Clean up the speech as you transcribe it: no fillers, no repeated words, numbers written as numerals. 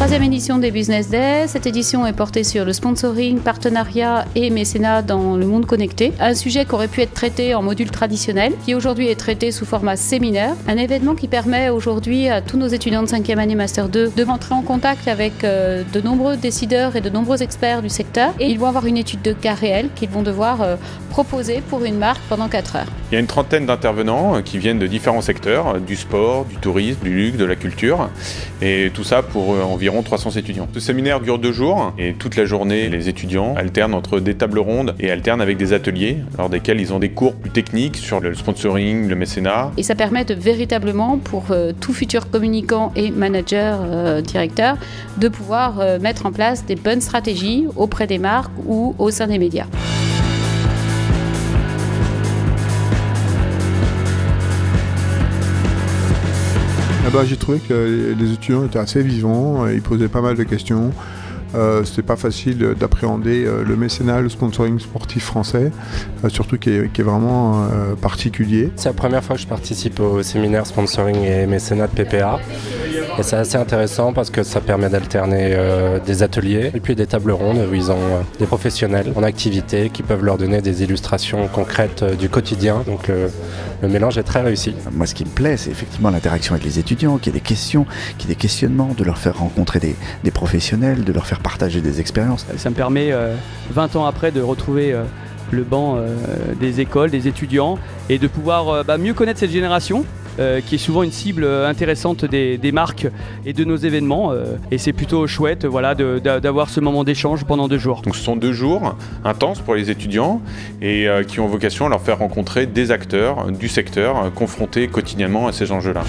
Troisième édition des Business Days. Cette édition est portée sur le sponsoring, partenariat et mécénat dans le monde connecté. Un sujet qui aurait pu être traité en module traditionnel, qui aujourd'hui est traité sous format séminaire. Un événement qui permet aujourd'hui à tous nos étudiants de 5e année Master 2 de rentrer en contact avec de nombreux décideurs et de nombreux experts du secteur. Et ils vont avoir une étude de cas réel qu'ils vont devoir proposer pour une marque pendant 4 heures. Il y a une trentaine d'intervenants qui viennent de différents secteurs, du sport, du tourisme, du luxe, de la culture, et tout ça pour environ 300 étudiants. Ce séminaire dure 2 jours et toute la journée, les étudiants alternent entre des tables rondes et alternent avec des ateliers, lors desquels ils ont des cours plus techniques sur le sponsoring, le mécénat. Et ça permet de véritablement, pour tout futur communicant et manager, directeur, de pouvoir mettre en place des bonnes stratégies auprès des marques ou au sein des médias. J'ai trouvé que les étudiants étaient assez vivants, ils posaient pas mal de questions. C'était pas facile d'appréhender le mécénat, le sponsoring sportif français, surtout qui est vraiment particulier. C'est la première fois que je participe au séminaire sponsoring et mécénat de PPA. Et c'est assez intéressant parce que ça permet d'alterner des ateliers et puis des tables rondes où ils ont des professionnels en activité qui peuvent leur donner des illustrations concrètes du quotidien. Donc le mélange est très réussi. Moi, ce qui me plaît, c'est effectivement l'interaction avec les étudiants, qu'il y ait des questions, qu'il y ait des questionnements, de leur faire rencontrer des professionnels, de leur faire partager des expériences. Ça me permet, 20 ans après, de retrouver le banc des écoles, des étudiants, et de pouvoir mieux connaître cette génération. Qui est souvent une cible intéressante des marques et de nos événements. Et c'est plutôt chouette d'avoir ce moment d'échange pendant 2 jours. Donc ce sont 2 jours intenses pour les étudiants et qui ont vocation à leur faire rencontrer des acteurs du secteur confrontés quotidiennement à ces enjeux-là.